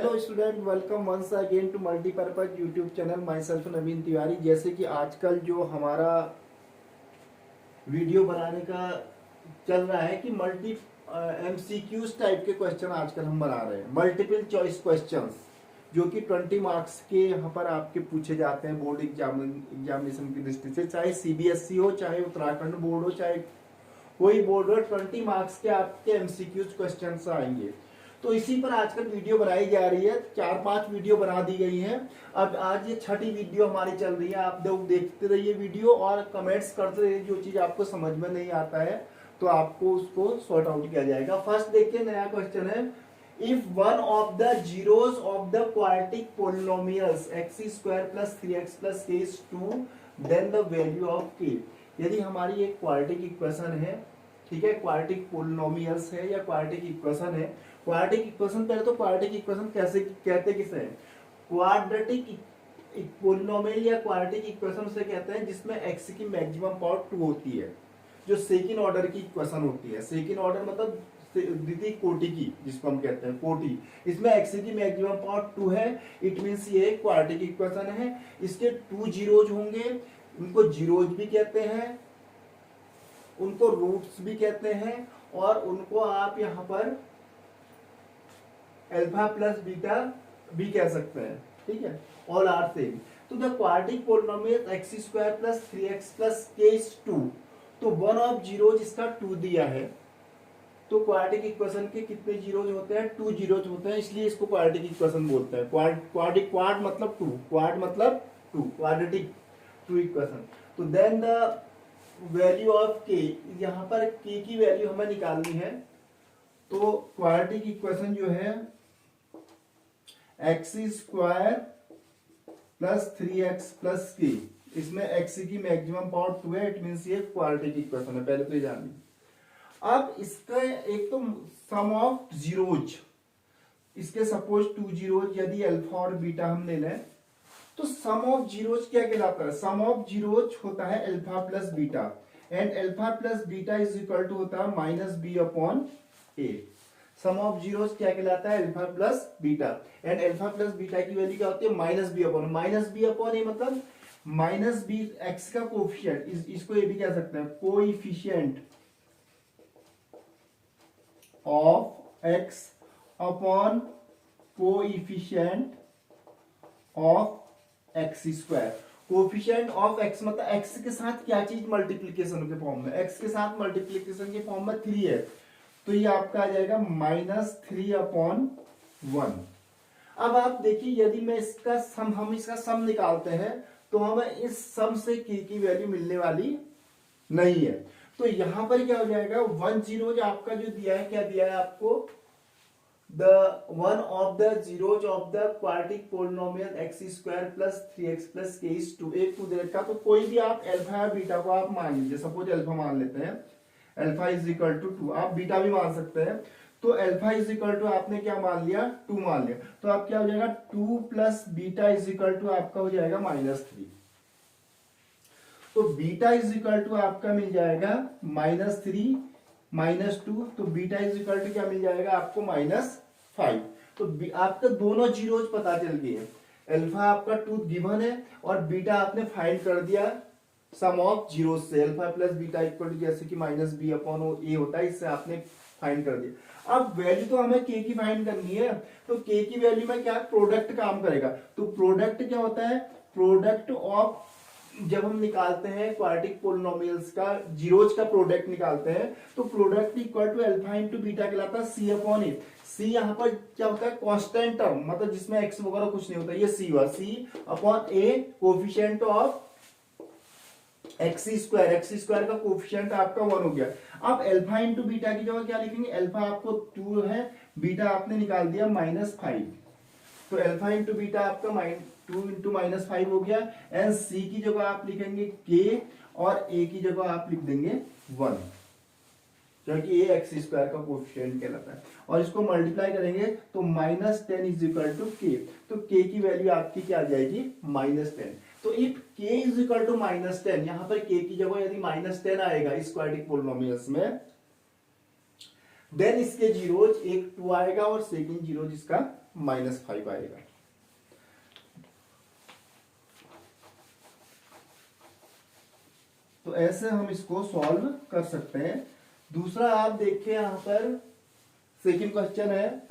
Hello student, welcome once again to multipurpose YouTube channel. Myself Naveen Tiwari. जैसे कि आजकल जो हमारा वीडियो बनाने का चल रहा है कि मल्टी एमसीक्यूज टाइप के क्वेश्चन आजकल हम बना रहे हैं, मल्टीपल चॉइस क्वेश्चंस, जो कि 20 मार्क्स के यहाँ पर आपके पूछे जाते हैं बोर्ड एग्जामिनेशन की दृष्टि से। चाहे सीबीएसई हो, चाहे उत्तराखंड बोर्ड हो, चाहे कोई बोर्ड हो, 20 मार्क्स के आपके एमसीक्यूज क्वेश्चन आएंगे। तो इसी पर आजकल वीडियो बनाई जा रही है। 4-5 वीडियो बना दी गई हैं। अब आज ये छठी वीडियो हमारी चल रही है। आप लोग देखते रहिए वीडियो और कमेंट्स करते रहिए। जो चीज आपको समझ में नहीं आता है तो आपको उसको सॉर्ट आउट किया जाएगा। फर्स्ट देखिए, नया क्वेश्चन है। If one of the zeros of the quadratic polynomials x² + 3x + k is 2, then the value of k। यदि हमारी एक क्वाड्रेटिक इक्वेशन है, ठीक है, क्वाड्रेटिक पोलिनोमियल्स है या क्वाड्रेटिक इक्वेशन है। क्वाड्रेटिक इक्वेशन, पहले तो क्वाड्रेटिक इक्वेशन कैसे कहते किसे हैं? क्वाड्रेटिक पोलिनोमियल या क्वाड्रेटिक इक्वेशन उसे कहते हैं जिसमें x की मैक्सिमम पावर 2 होती है, जो सेकंड ऑर्डर की इक्वेशन होती है। सेकंड ऑर्डर मतलब द्वितीय कोटि की, जिसको हम कहते हैं कोटि। इसमें x की मैक्सिमम पावर 2 है। इट मींस ये क्वाड्रेटिक इक्वेशन है। इसके 2 जीरोज होंगे, उनको जीरोज भी कहते हैं, उनको रूट्स भी कहते हैं, और उनको आप यहाँ पर अल्फा प्लस बीटा भी कह सकते हैं, ठीक है, ऑल आर सेम। तो the quadratic polynomial x² + 3x + k is 2। तो वन ऑफ जीरोज इसका 2 दिया है। तो क्वाड्रेटिक इक्वेशन के कितने जीरोज होते हैं? 2 जीरोज होते हैं, इसलिए इसको क्वाड्रेटिक इक्वेशन बोलते हैं। क्वाड मतलब 2, क्वाड मतलब 2, क्वाड्रेटिक 2 इक्वेशन। तो then the value of k, यहाँ पर k की वैल्यू हमें निकालनी है। तो क्वाड्रेटिक इक्वेशन जो है x² + 3x + k, इसमें x की मैक्सिमम पावर 2 है। इट मींस ये क्वाड्रेटिक इक्वेशन है, पहले तो ये जान ली। अब इसका एक तो सम ऑफ जीरोज, इसके सपोज 2 जीरोज, यदि अल्फा और बीटा हम ले लें तो सम ऑफ जीरोज क्या कहलाता है? सम ऑफ जीरोज होता है alpha plus beta, and alpha plus beta is equal to होता है -b/a। सम ऑफ जीरोज क्या कहलाता है? Alpha plus beta, and alpha plus beta की वैल्यू क्या होती है? -b/a मतलब -b x का कोफिशिएंट, इसको ये भी कह सकते हैं coefficient of x upon coefficient of x²। Coefficient of x मतलब x के साथ क्या चीज मल्टीप्लीकेशन के फॉर्म में, x के साथ मल्टीप्लीकेशन के फॉर्म में 3 है, तो ये आपका आ जाएगा -3/1। अब आप देखिए, यदि मैं इसका सम, हम इसका सम निकालते हैं तो हमें इस सम से k की वैल्यू मिलने वाली नहीं है। तो यहां पर क्या हो जाएगा? 1 जीरो जो आपका जो दिया है, क्या दिया है आपको? The one of the zeros of the quadratic polynomial x² + 3x + k is 2। एक 2 दे रखा, तो कोई भी आप अल्फा या बीटा को आप मान लीजिए। सपोज अल्फा मान लेते हैं, अल्फा इज इक्वल टू 2, आप बीटा भी मान सकते हैं। तो अल्फा इज इक्वल टू आपने क्या मान लिया? 2 मान लिया। तो आप क्या हो जाएगा? 2 + बीटा इज इक्वल टू आपका हो जाएगा -3। तो बीटा इज इक्वल टू आपका मिल जाएगा -3 -2, तो बीटा इज इक्वल टू क्या मिल जाएगा आपको? -5। तो आपका दोनों जीरोज पता चल गए। अल्फा आपका 2 गिवन है और बीटा आपने फाइंड कर दिया सम ऑफ जीरोज से। Alpha plus beta equal to जैसे कि -b/a होता है, इससे आपने फाइंड कर दिया। अब वैल्यू तो हमें k की फाइंड करनी है, तो k की वैल्यू में क्या प्रोडक्ट काम करेगा। तो प्रोडक्ट क्या होता है? प्रोडक्ट ऑफ, जब हम निकालते हैं क्वाड्रेटिक पोलिनोमियल्स का जीरोज का प्रोडक्ट निकालते हैं, तो product equal to alpha into beta कहलाता है c/a। c यहाँ पर क्या होता है? कांस्टेंट टर्म, मतलब जिसमें x वगैरह कुछ नहीं होता, ये c हुआ। c/a कोएफिशिएंट ऑफ x² का कोएफिशिएंट आपका 1 हो गया। अब अल्फा इंटू बीटा की जगह क्या लिखेंगे? अल्फा आपको 2 है, बीटा आपने निकाल दिया -5। तो अल्फा इंटू बीटा आपका 2 × -5 हो गया। एंड c की जगह आप लिखेंगे k और a की जगह आप लिख देंगे 1, क्योंकि a x² का कोएफिशिएंट कहलाता है। और इसको मल्टीप्लाई करेंगे तो -10 इज इक्वल टू k। तो k की वैल्यू आपकी क्या आ जाएगी? -10। तो if k is equal to -10, यहां पर k की जगह यदि -10 आएगा इस क्वाड्रेटिक पोलिनोमियल्स में, देन इसके जीरोज, एक 2 आएगा और सेकंड जीरो जिसका -5 आएगा। तो ऐसे हम इसको सॉल्व कर सकते हैं। दूसरा आप देखिए यहां पर सेकंड क्वेश्चन है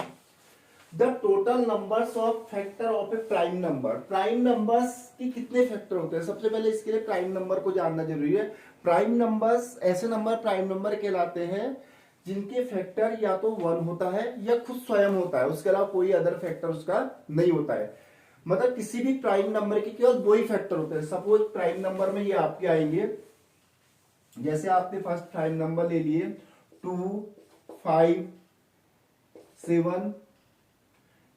the total numbers of factor of A prime number. Prime numbers की कितने फैक्टर होते हैं? सबसे पहले इसके लिए प्राइम नंबर को जानना जरूरी है। प्राइम नंबर्स ऐसे नंबर प्राइम नंबर कहलाते हैं जिनके फैक्टर या तो 1 होता है या खुद स्वयं होता है, उसके अलावा कोई अदर फैक्टर उसका नहीं होता है। मतलब किसी भी प्राइम नंबर के केवल 2 ही फैक्टर होते हैं। सपोज प्राइम नंबर में ये आपके आएंगे, जैसे आपने फर्स्ट प्राइम नंबर ले लिए 2, 5, 7,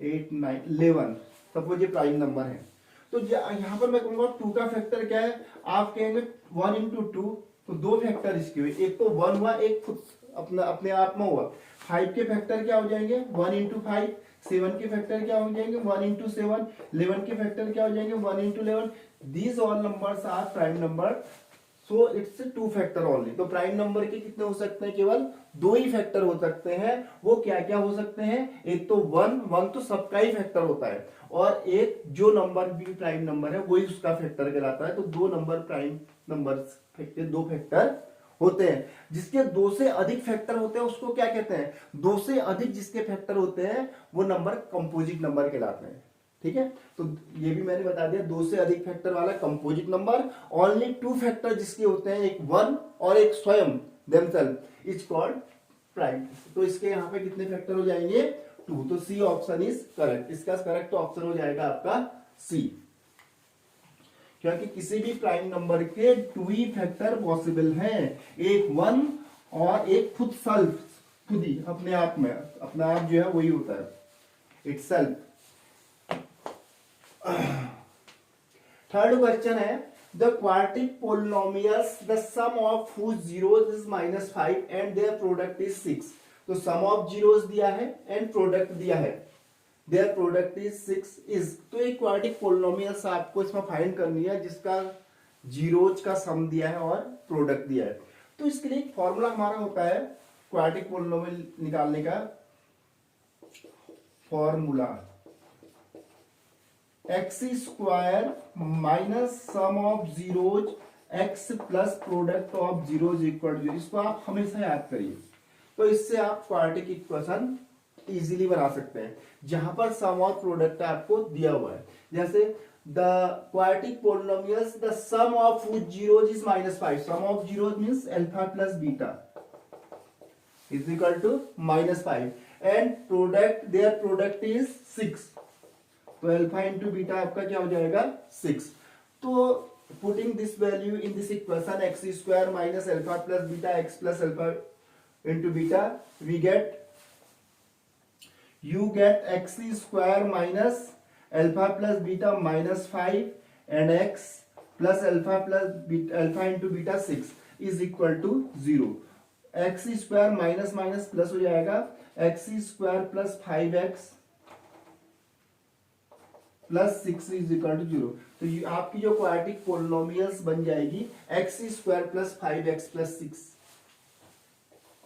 8, 9, 11, सपोज ये प्राइम नंबर है। तो यहां पर मैं कहूंगा 2 का फैक्टर क्या है? आप कहेंगे 1 into 2, तो 2 फैक्टर इसके हुए, एक तो 1 हुआ, एक खुद अपने आप में हुआ। 5 के फैक्टर क्या हो जाएंगे? 1 into 5। 7 के फैक्टर क्या हो जाएंगे? 1 into 7। 11 के फैक्टर क्या हो जाएंगे? 1 into 11। These all numbers are prime number, so it's 2 factor only. तो प्राइम नंबर के कितने हो सकते हैं? केवल 2 ही फैक्टर हो सकते हैं। वो क्या क्या हो सकते हैं? एक तो 1 तो सबका ही फैक्टर होता है, और एक जो नंबर भी प्राइम नंबर है वही उसका फैक्टर कहलाता है। तो 2 नंबर प्राइम नंबर के 2 फैक्टर होते हैं। जिसके 2 से अधिक फैक्टर होते हैं उसको क्या कहते हैं? 2 से अधिक जिसके फैक्टर होते हैं वो नंबर कंपोजिट नंबर कहलाते हैं। ठीक है, तो ये भी मैंने बता दिया, 2 से अधिक फैक्टर वाला कंपोजिट नंबर। ओनली 2 फैक्टर जिसके होते हैं, एक 1 और एक स्वयं देमसेल्फ, इज कॉल्ड प्राइम। तो इसके यहाँ पे कितने फैक्टर हो जाएंगे? 2। तो सी ऑप्शन इज करेक्ट। इसका करेक्ट ऑप्शन हो जाएगा आपका सी, क्योंकि किसी भी प्राइम नंबर के 2 ही फैक्टर पॉसिबल हैं, एक 1 और एक खुद ही अपने आप में, अपना आप जो है वही होता है, इटसेल्फ। थर्ड क्वेश्चन है the quadratic polynomials the sum of whose zeros is -5 and their product is 6। तो सम ऑफ जीरोस दिया है एंड प्रोडक्ट दिया है, their product is 6 is। तो एक क्वाड्रेटिक पोलिनोमियल्स आपको इसमें फाइंड करनी है जिसका जीरोज का सम दिया है और प्रोडक्ट दिया है। तो इसके लिए एक फॉर्मूला हमारा होता है क्वाड्रेटिक पोलिनोमियल निकालने का। Formula x² minus sum of zeros x plus product of zeros equal to 0। इसको आप हमेशा याद करिए। तो इससे आप क्वाड्रेटिक इक्वेशन इजीली बना सकते हैं, जहां पर सम और प्रोडक्ट आपको दिया हुआ है। जैसे the quadratic polynomials the sum of whose zeros is -5। Sum of zeros means alpha plus beta is equal to -5 and product, their product is 6। तो अल्फा इंटू बीटा आपका क्या हो जाएगा? 6। तो putting this value in this equation x² minus alpha plus beta x plus alpha into beta, we get you get x² minus alpha plus beta -5 and x plus alpha into beta 6 is equal to 0। x² minus minus plus हो जाएगा, x² plus 5x plus 6 is equal to 0। तो ये आपकी जो quadratic polynomials बन जाएगी x² plus 5x plus 6।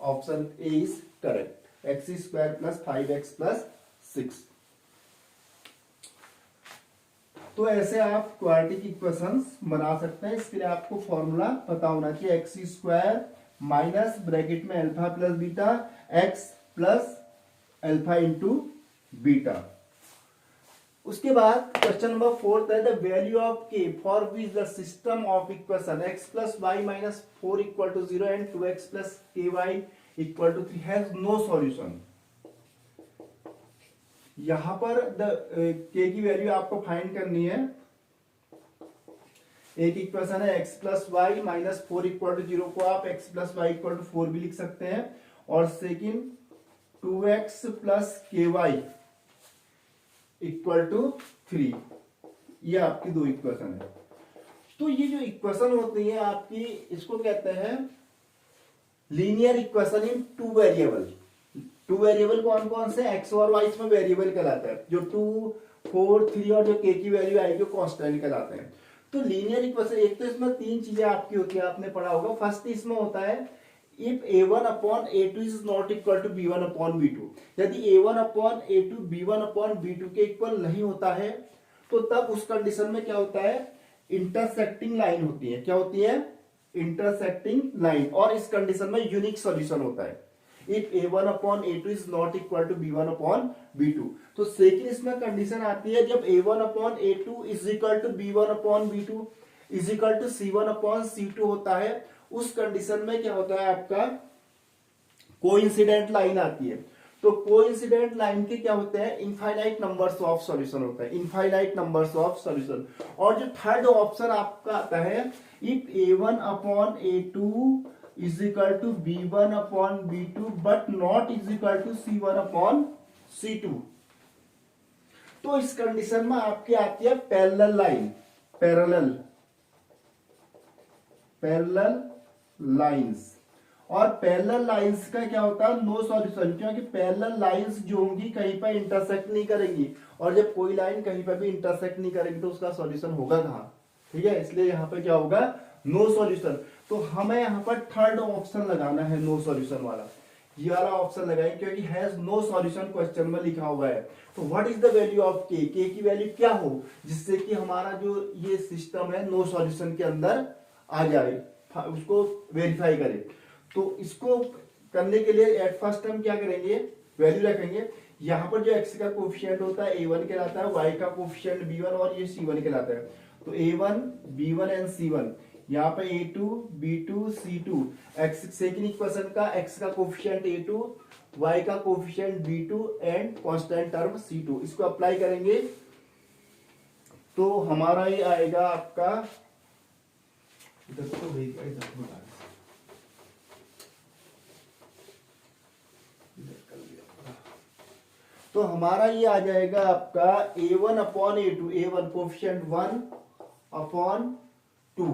Option A is correct, x² plus 5x plus 6। तो ऐसे आप क्वाड्रेटिक इक्वेशंस बना सकते हैं। इसके लिए आपको फॉर्मूला पता होना चाहिए, x² माइनस ब्रैकेट में alpha plus beta x plus alpha into beta. उसके बाद क्वेश्चन नंबर 4 है the value of k for which the system of equation x plus y minus 4 equal to 0 and 2x plus ky equal to 3 has no solution. यहां पर the k की वैल्यू आपको find करनी है। एक इक्वेशन है x plus y minus 4 equal to 0 को आप x plus y equal to 4 भी लिख सकते हैं, और second 2x plus ky equal to 3। ये आपकी 2 इक्वेशन है। तो ये जो इक्वेशन होती है आपकी, इसको कहते हैं linear equation in 2 variable. 2 variable कौन कौन से? x और y इसमें वेरिएबल कहलाता है। जो 2, 4, 3 और जो k की वैल्यू आएगी कांस्टेंट कहलाते हैं। तो लीनियर इक्वेशन, एक तो इसमें 3 चीजें आपकी होती है, आपने पढ़ा होगा। फर्स्ट इसमें होता है if a1 upon a2 is not equal to b1 upon b2, यदि a1 upon a2 b1 upon b2 के इक्वल नहीं होता है तो तब उस कंडीशन में क्या होता है, इंटरसेक्टिंग लाइन होती है। क्या होती है, इंटरसेक्टिंग लाइन। और इस कंडीशन में यूनिक सॉल्यूशन होता है if a1 upon a2 is not equal to b1 upon b2। तो सेकंड इसमें कंडीशन आती है जब a1 upon a2 is equal to b1 upon b2 is equal to c1 upon c2 होता है। उस कंडीशन में क्या होता है, आपका कोइंसिडेंट लाइन आती है। तो कोइंसिडेंट लाइन के क्या होते हैं, इनफाइनाइट नंबर्स ऑफ सॉल्यूशन होता है, इनफाइनाइट नंबर्स ऑफ सॉल्यूशन। और जो थर्ड ऑप्शन आपका आता है if a1 upon a2 is equal to b1 upon b2 but not is equal to c1 upon c2। तो इस कंडीशन में आपकी आती है पैरेलल लाइन, पैरेलल लाइंस। और पैरेलल लाइंस का क्या होता है, नो सॉल्यूशन, क्योंकि पैरेलल लाइंस जो होंगी कहीं पर इंटरसेक्ट नहीं करेंगी, और जब कोई लाइन कहीं पर भी इंटरसेक्ट नहीं करेगी तो उसका सॉल्यूशन होगा कहां, ठीक है। इसलिए यहां पर क्या होगा, नो सॉल्यूशन। तो हमें यहां पर थर्ड ऑप्शन लगाना है, नो सॉल्यूशन वाला, ये वाला ऑप्शन लगाएं, क्योंकि हैज नो सॉल्यूशन क्वेश्चन में लिखा हुआ है। तो what is the value of के की वैल्यू क्या हो जिससे कि हमारा जो ये सिस्टम है नो सॉल्यूशन के अंदर आ जाए, उसको वेरीफाई करें। तो इसको करने के लिए एट फर्स्ट हम क्या करेंगे, वैल्यू रखेंगे। यहां पर जो x का कोफिशिएंट होता है a1 कहलाता है, y का कोफिशिएंट b1 और ये c1 कहलाता है। तो a1 b1 एंड c1, यहाँ पे a2 b2 c2, x second equation का x का कोफिशिएंट a2, y का coefficient b2 and constant term c2, इसको अप्लाई करेंगे तो हमारा ये आएगा आपका, इधर तो तो हमारा ये आ जाएगा आपका a1 upon a2, a1 coefficient 1 upon 2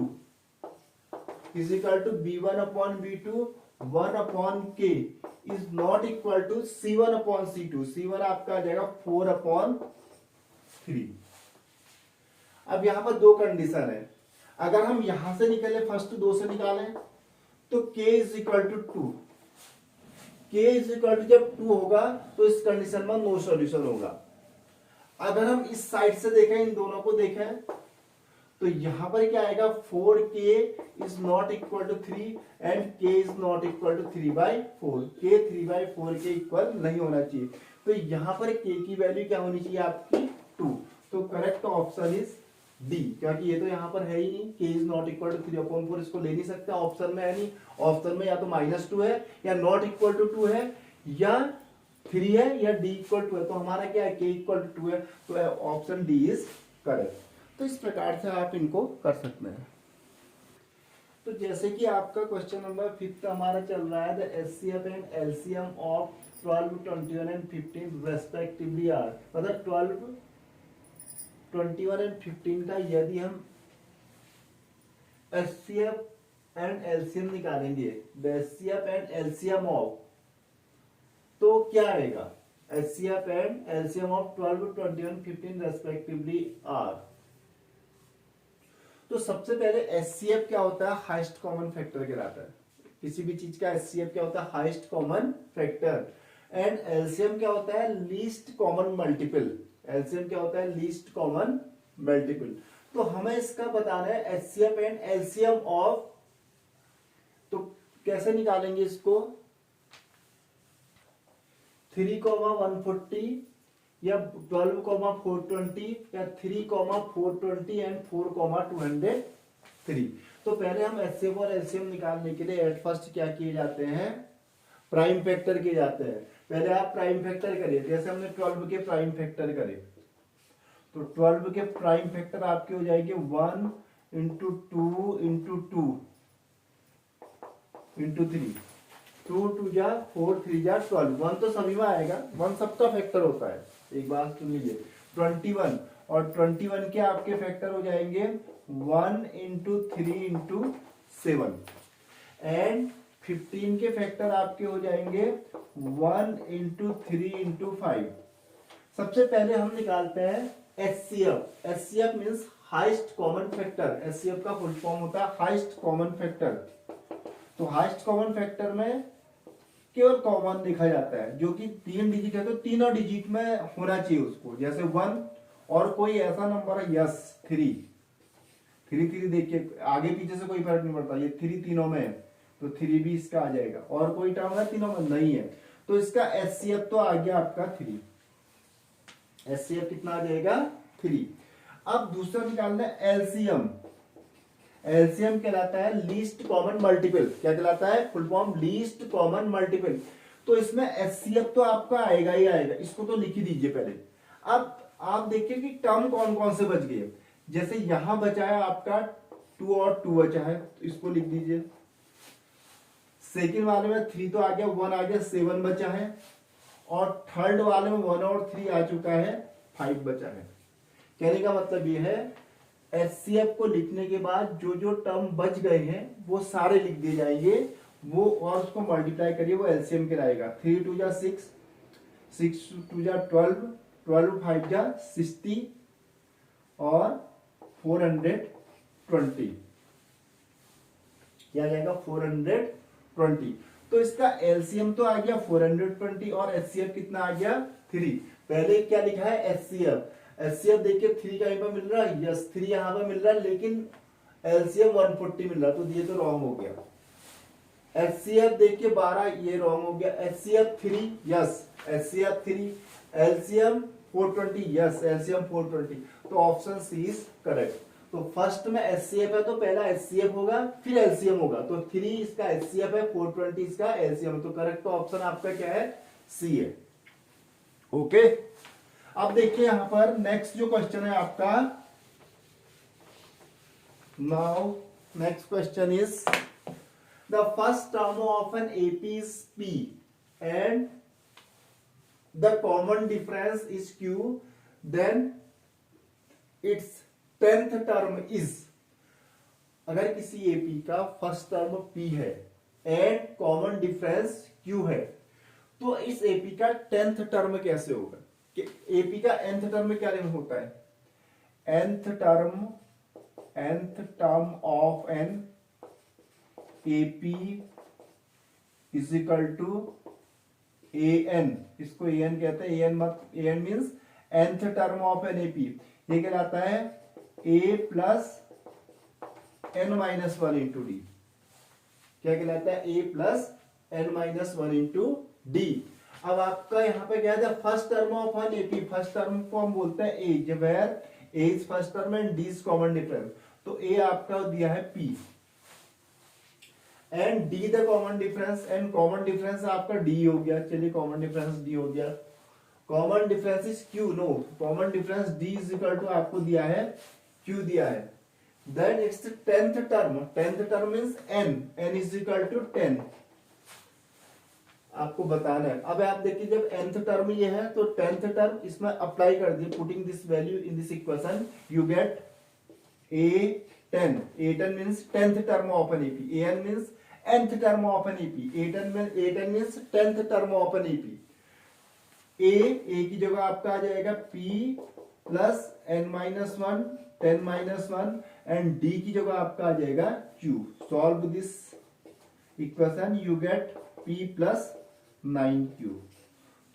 is equal to b1 upon b2 1 upon k is not equal to c1 upon c2, c1 आपका आ जाएगा 4 अपॉन 3। अब यहां पर दो कंडीशन है, अगर हम यहां से निकले फर्स्ट दो से निकालें तो k is equal to 2, k is equal to जब 2 होगा तो इस कंडीशन में नो सॉल्यूशन होगा। अगर हम इस साइड से देखें, इन दोनों को देखें, तो यहां पर क्या आएगा 4k is not equal to 3 and k is not equal to 3/4, k 3/4 के इक्वल नहीं होना चाहिए। तो यहां पर k की वैल्यू क्या होनी चाहिए आपकी 2। तो करेक्ट ऑप्शन इज डी, क्योंकि ये तो यहाँ पर है ही नहीं, k is not equal to 3/4, इसको ले नहीं सकता, ऑप्शन में है नहीं। ऑप्शन में या तो -2 है या नॉट इक्वल टू 2 है या 3 है या d इक्वल टू है। तो हमारा क्या है, k इक्वल टू 2 है, तो ऑप्शन डी इज करेक्ट। तो इस प्रकार से आप इनको कर सकते हैं। तो जैसे कि आपका क्वेश्चन नंबर 5 हमारा चल रहा है, the HCF and LCM of 12, 21 एंड 15 रेस्पेक्टिवली आर, मतलब 12, 21 एंड 15 का यदि हम एचसीएफ एंड एलसीएम निकालेंगे, the HCF and LCM of, तो क्या आएगा, HCF and LCM of 12, 21, 15 respectively are. तो सबसे पहले एचसीएफ क्या होता है, हाईएस्ट कॉमन फैक्टर कहलाता है। किसी भी चीज का एचसीएफ क्या होता है, highest common factor. And LCM क्या होता है, लीस्ट कॉमन मल्टीपल। एलसीएम क्या होता है, लीस्ट कॉमन मल्टीपल। तो हमें इसका बताना है एचसीएफ एंड एलसीएम ऑफ, तो कैसे निकालेंगे इसको, 3,140 या 12,420 या 3,420 एंड 4,203। तो पहले हम एचसीएफ और एलसीएम निकालने के लिए एट फर्स्ट क्या किए जाते हैं, प्राइम फैक्टर किए जाते हैं। पहले आप प्राइम फैक्टर करिए, जैसे हमने 12 के प्राइम फैक्टर करे, तो 12 के प्राइम फैक्टर आपके हो जाएंगे 1 इंटू 2 इंटू 2 इंटू 3, 2 2 जा 4 3 जा 12, 1 तो सभी में आएगा, 1 सबका फैक्टर होता है। एक बात सुन लीजिए, 21 और 21 के आपके फैक्टर हो जाएंगे 1 इंटू 3 इंटू 7 एंड 15 के फैक्टर आपके हो जाएंगे 1 इंटू 3 इंटू 5। सबसे पहले हम निकालते हैं HCF. HCF means highest common factor. HCF का फुल फॉर्म होता है हाईएस्ट कॉमन फैक्टर। तो तो हाईएस्ट कॉमन फैक्टर में केवल कॉमन देखा जाता है, जो कि 3 डिजिट है तो तीनों डिजिट में होना चाहिए उसको, जैसे 1 और कोई ऐसा नंबर है यस 3 देखिए आगे पीछे से कोई फर्क नहीं पड़ता, ये 3 तीनों में है तो 3 भी इसका आ जाएगा, और कोई टर्म है तीनों में नहीं है तो इसका एचसीएफ तो आ गया आपका 3। एचसीएफ कितना आ जाएगा 3। अब दूसरा निकालना है एलसीएम। एलसीएम कहलाता है लीस्ट कॉमन मल्टीपल। क्या कहलाता है? Full form least common multiple. तो इसमें एचसीएफ तो आपका आएगा ही आएगा, इसको तो लिख ही दीजिए पहले। अब आप देखिए कि टर्म कौन कौन से बच गए। जैसे यहां बचा है आपका 2 और 2 बचा है, तो इसको लिख दीजिए। सेकेंड वाले में 3 तो आ गया, 1 आ गया, 7 बचा है, और थर्ड वाले में 1 और 3 आ चुका है, 5 बचा है। कहने का मतलब ये है एचसीएफ को लिखने के बाद जो जो टर्म बच गए हैं वो सारे लिख दिए जाएंगे, वो और उसको मल्टीप्लाई करिए, वो एलसीएम कहलाएगा। 3 2 जा 6, 6 2 जा 12, 12 5 जा 60 और 420। क्या जाएगा? 420। तो इसका एलसीएम तो आ गया 420 और एचसीएफ कितना आ गया? 3। पहले क्या लिखा है? एचसीएफ। एचसीएफ देखिए 3 कहीं पर मिल रहा है, यस 3 यहां पर मिल रहा है, लेकिन एलसीएम 140 मिल रहा है, तो ये तो रॉन्ग हो गया। एचसीएफ देखिए 12, ये रॉन्ग हो गया। HCF 3, yes HCF 3। LCM 420, yes LCM 420। तो ऑप्शन सी इज करेक्ट। तो फर्स्ट में एचसीएफ है तो पहला एचसीएफ होगा, फिर एलसीएम होगा। तो 3 इसका एचसीएफ है, 420 इसका एलसीएम। तो करेक्ट ऑप्शन आपका क्या है? सी है। ओके। अब देखिए यहां पर नेक्स्ट जो क्वेश्चन है आपका, now next question is the first term of an AP is P and the common difference is Q, then it's 10th term is. अगर किसी एपी का फर्स्ट टर्म पी है एंड कॉमन डिफरेंस क्यू है, तो इस AP का 10th term कैसे होगा? कि एपी का nth टर्म में क्या होता है? nth term of an AP is equal to an। इसको an कहते हैं। an means nth term of an AP. ये कहलाता है a plus n minus 1 into d. क्या कहलाता है? a plus n minus 1 into d. अब आपका यहाँ पे क्या है? First term of an AP. First term को हम बोलते हैं ए, जब a is first term and d is common difference. तो ए आपका दिया है P and D the common difference, and common difference आपका डी हो गया। चलिए कॉमन डिफरेंस डी हो गया। Common difference is Q, no common difference D is equal to आपको दिया है क्यू दिया है। Then it's 10th term. 10th term means n is equal to 10 आपको बताना है। अब आप देखिए जब nth टर्म ये है तो 10th टर्म इसमें अप्लाई कर दिए, putting this value in this equation you get a10। a10 means 10th term of an AP. an means nth term of an AP. a10 means 10th term of an AP. a की जगह आपका आ जाएगा p plus n minus 1, 10 minus 1, and d की जगह आपका आ जाएगा q। Solve this equation you get p plus 9q।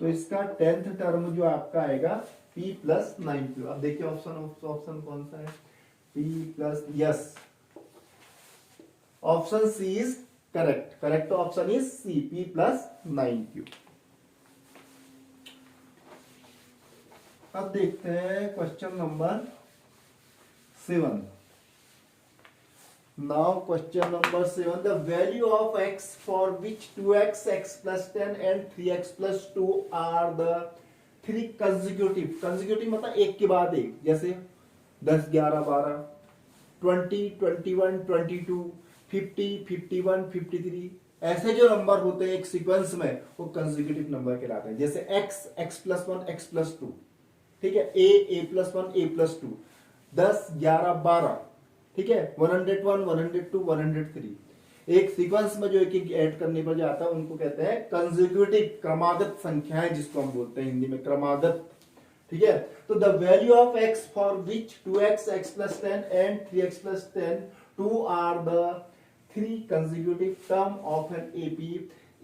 तो इसका 10th टर्म जो आपका आएगा p प्लस 9q। अब देखिए ऑप्शन कौन सा है? p plus, yes option C is correct. Correct option is C, p plus 9q। अब देखते हैं question number 7। Now question number 7. The value of x for which 2x, x plus 10 and 3x plus 2 are the 3 consecutive। consecutive मतलब एक के बाद एक, जैसे 10, 11, 12, 20, 21, 22, 50, 51, 53। ऐसे जो नंबर होते हैं एक सीक्वेंस में वो consecutive नंबर कहलाते हैं। जैसे x, x plus 1, x plus 2, ठीक है, a plus 1, a plus 2, 10, 11, 12, ठीक है, 101, 102, 103। एक सीक्वेंस में जो एक एक ऐड करने पर जाता है उनको कहते हैं कंसेक्यूटिव, क्रमागत संख्याएं, जिसको हम बोलते हैं हिंदी में क्रमागत। ठीक है, तो the value of x for which 2x, x plus 10 and 3x plus 10 2 are the 3 consecutive term of an AP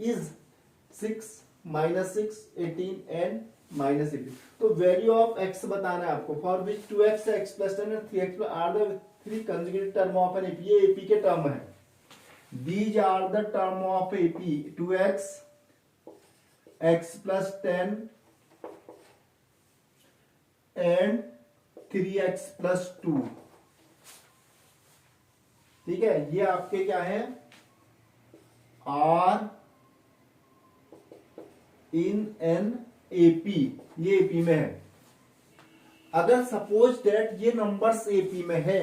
is 6 -6 18 and -18। तो वैल्यू ऑफ x बताना है आपको, for which 2x x plus 10 and 3x are the 3 consecutive term of an AP। ये AP के term है। These are the term of AP 2x x plus 10 and 3x plus 2। ठीक है, ये आपके क्या है, आर इन एन एपी, ये एपी में है। अगर सपोज दैट ये नंबर्स एपी में है,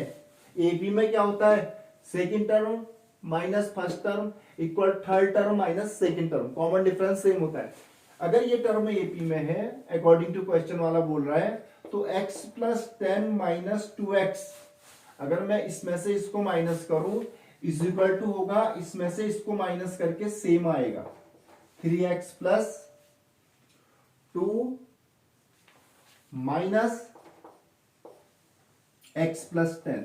एपी में क्या होता है, second term minus first term equal third term minus second term, common difference same होता है। अगर ये टर्म एपी में है अकॉर्डिंग टू क्वेश्चन वाला बोल रहा है, तो x प्लस 10 माइनस 2x, अगर मैं इसमें से इसको माइनस करूं इज इक्वल टू होगा, इसमें से इसको माइनस करके सेम आएगा 3x plus 2 minus x plus 10।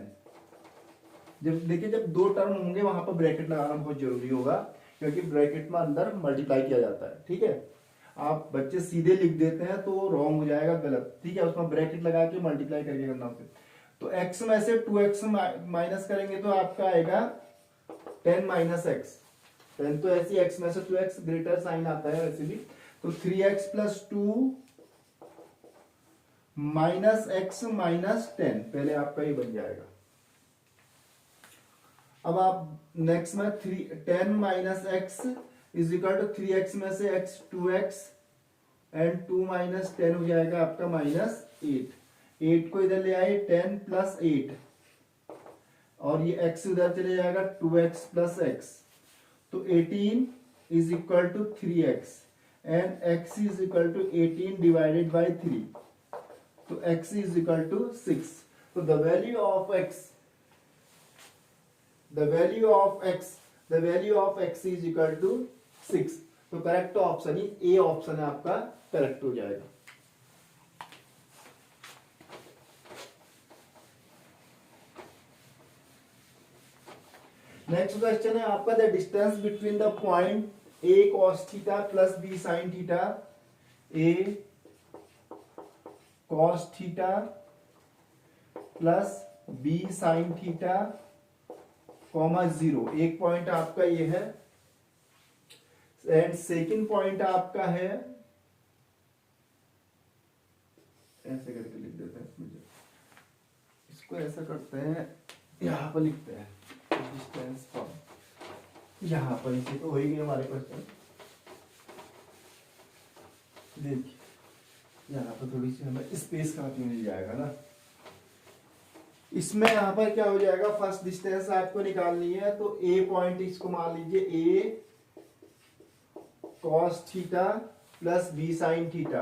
जब देखिए, जब दो टर्म होंगे वहां पर ब्रैकेट लगाना बहुत जरूरी होगा, क्योंकि ब्रैकेट में अंदर मल्टीप्लाई किया जाता है। ठीक है, आप बच्चे सीधे लिख देते हैं तो रॉन्ग हो जाएगा, गलत। ठीक है, उसमें ब्रैकेट लगा के मल्टीप्लाई करके करना होता है। तो x में से 2x माइनस करेंगे तो आपका आएगा 10 माइनस एक्स। 10 तो ऐसी, x में से 2x ग्रेटर साइन आता है वैसे भी। तो 3x plus 2 minus x minus 10, पहले आपका ये बन जाएगा। अब आप नेक्स्ट में 10 minus X is equal to 3x में से x 2x एंड 2 माइनस 10 हो जाएगा आपका माइनस 8। 8 को इधर ले आए, 10 प्लस 8 और ये x उधर चले जाएगा 2x प्लस x, तो 18 is equal to 3x and x is equal to 18 divided by 3, तो x इज इक्वल टू 6। तो the value of x is equal to 6। तो करेक्ट ऑप्शन ही ए ऑप्शन है आपका, करेक्ट हो जाएगा। नेक्स्ट क्वेश्चन है आपका, the distance between the point a cos theta plus b sin theta, a cos theta plus b sin theta comma 0। एक point आपका ये है एंड सेकंड पॉइंट आपका है, ऐसे करके लिख देते हैं इसमें, इसको ऐसा करते हैं, यहां पर लिखते हैं डिस्टेंस फॉर्म, यहां पर इसे तो हो ही गए हमारे क्वेश्चन। देखिए यहां पर थोड़ी सी हमें स्पेस काफी मिल जाएगा ना। इसमें यहां पर क्या हो जाएगा, फर्स्ट डिस्टेंस आपको निकालनी है, तो ए पॉइंट इसको मान लीजिए ए cos theta plus b sin theta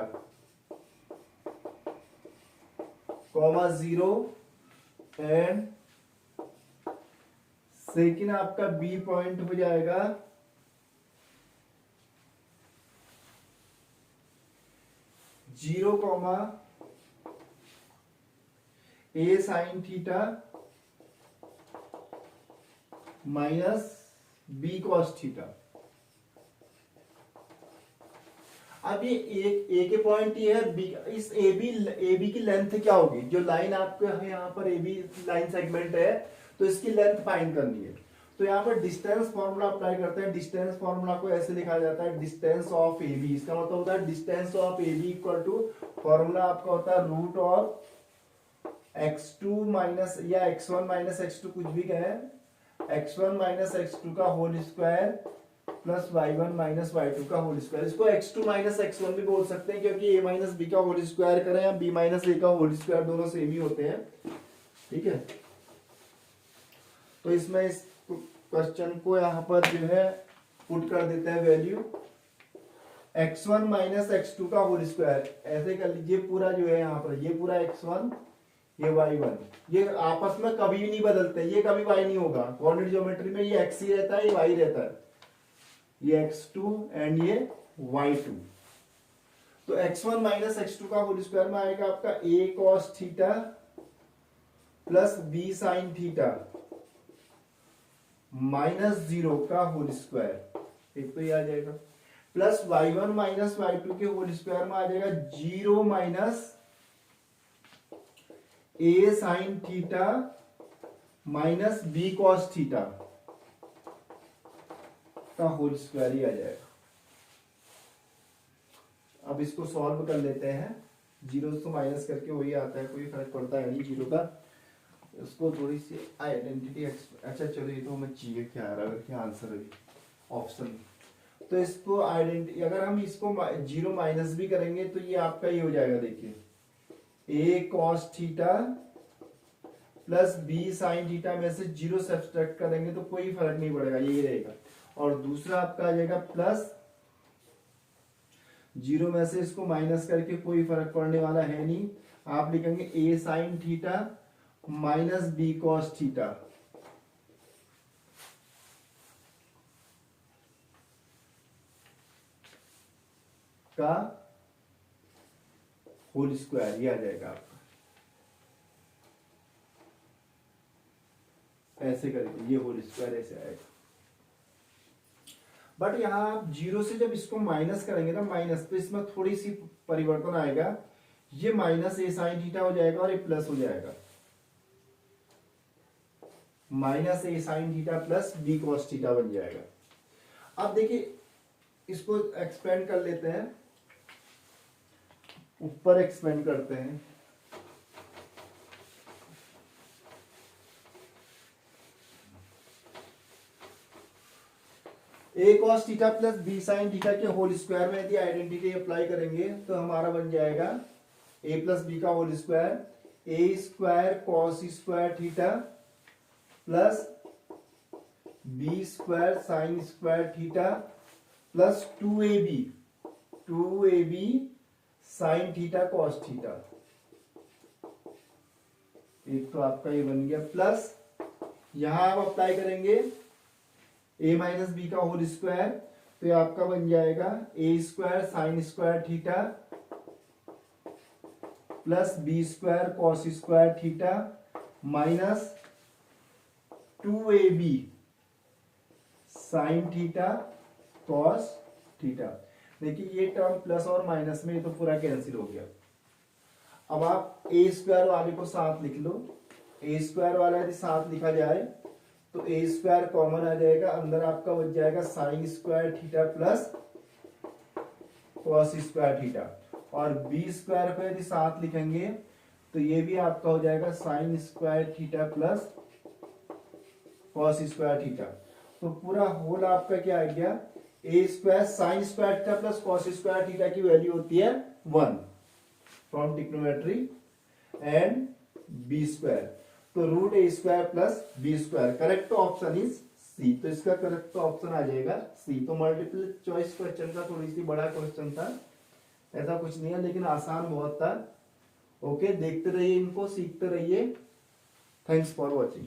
comma 0 and second आपका b पॉइंट हो जाएगा 0 comma a sin theta minus b cos theta. अब ये ए के पॉइंट ये है, बी, इस ए बी की लेंथ क्या होगी, जो लाइन आपके यहाँ पर ए बी लाइन सेगमेंट है, तो इसकी लेंथ फाइंड करनी है। तो यहाँ पर डिस्टेंस फॉर्मूला अप्लाई करते हैं। डिस्टेंस फॉर्मूला को ऐसे लिखा जाता है, डिस्टेंस ऑफ ए बी, इसका मतलब होता है distance of A B equal to, formula आपका होता है रूट ऑफ x2 माइनस या x1 माइनस x2 कुछ भी कहें, x1 माइनस x2 का whole square plus y1 minus y2 का होल स्क्वायर। इसको x2 माइनस x1 भी बोल सकते हैं, क्योंकि a माइनस b का होल स्क्वायर करें या b माइनस a का होल स्क्वायर, दोनों सेम ही होते हैं। ठीक है, तो इसमें इस क्वेश्चन को यहाँ पर जो है पुट कर देते हैं वैल्यू x1 माइनस x2 का होल स्क्वायर, ऐसे कर लीजिए पूरा जो है यहाँ पर, ये पूरा x1 ये y1, ये आपस में कभी भी नहीं बदलते, ये कभी y नहीं होगा। कोऑर्डिनेट ज्योमेट्री में ये x ही रहता है, ये y रहता है, ये x2 एंड ये y2। तो x1 माइनस x2 का होल स्क्वायर में आएगा आपका a cos theta plus b sin theta -0 का होल स्क्वायर, एक तो ये आ जाएगा, प्लस y1 माइनस y2 के होल स्क्वायर में आ जाएगा 0 minus a sine theta minus b cos theta का होल स्क्वायर ही आ जाएगा। अब इसको सॉल्व कर लेते हैं, जीरो तो माइनस करके वही आता है, कोई फर्क पड़ता है नहीं जीरो का। उसको थोड़ी सी आइडेंटिटी, अच्छा चलो ये तो हमें चाहिए क्या आ रहा है क्या आंसर है ऑप्शन। तो इसको आइडेंटिटी, अगर हम इसको जीरो माइनस भी करेंगे तो ये आपका ये हो जाएगा, देखिए a cos theta plus b sine theta में से जीरो सब्सट्रैक्ट करेंगे तो कोई फर्क नहीं पड़ेगा, यही रहेगा। और दूसरा आपका आ जाएगा प्लस जीरो में से इसको माइनस करके कोई फर्क पड़ने वाला है नहीं, आप लिखेंगे a sine theta minus b cos theta का होल स्क्वायर, ये आ जाएगा आपका। ऐसे करके ये होल स्क्वायर ऐसे आएगा। बट यहां आप जीरो से जब इसको माइनस करेंगे ना, माइनस, तो इसमें थोड़ी सी परिवर्तन आएगा, ये माइनस a साइन थीटा हो जाएगा और ये प्लस हो जाएगा, minus a sine theta plus b cos theta बन जाएगा। अब देखिए इसको एक्सपेंड कर लेते हैं, ऊपर एक्सपेंड करते हैं, a cos theta plus b sine theta के होल स्क्वायर में यदि आइडेंटिटी अप्लाई करेंगे तो हमारा बन जाएगा a प्लस बी का whole square, a square cos square theta plus b square sine square theta plus 2ab sine theta cos theta. एक तो आपका ये बन गया, प्लस यहां आप अप्लाई करेंगे a माइनस बी का होल स्क्वायर, तो ये आपका बन जाएगा a square sine square theta plus b square cos square theta minus 2ab sine theta cos theta. देखिए ये टर्म प्लस और माइनस में ये तो पूरा कैंसिल हो गया। अब आप a स्क्वायर वाले को साथ लिख लो, a स्क्वायर वाला यदि साथ लिखा जाए तो a स्क्वायर कॉमन आ जाएगा, अंदर आपका बच जाएगा sine square theta plus cos square theta, और b स्क्वायर को यदि साथ लिखेंगे तो ये भी आपका हो जाएगा sine square theta plus cos square theta. तो पूरा होल आपका क्या आ गया, a square sine square theta plus cos square theta की वैल्यू होती है 1 from trigonometry and b square, तो root a square plus b square. Correct option is C, तो इसका करेक्ट ऑप्शन आ जाएगा सी। तो मल्टीपल चॉइस क्वेश्चन का थोड़ी सी बड़ा क्वेश्चन था, ऐसा कुछ नहीं है लेकिन आसान बहुत था। ओके, देखते रहिए इनको, सीखते रहिए। Thanks for watching.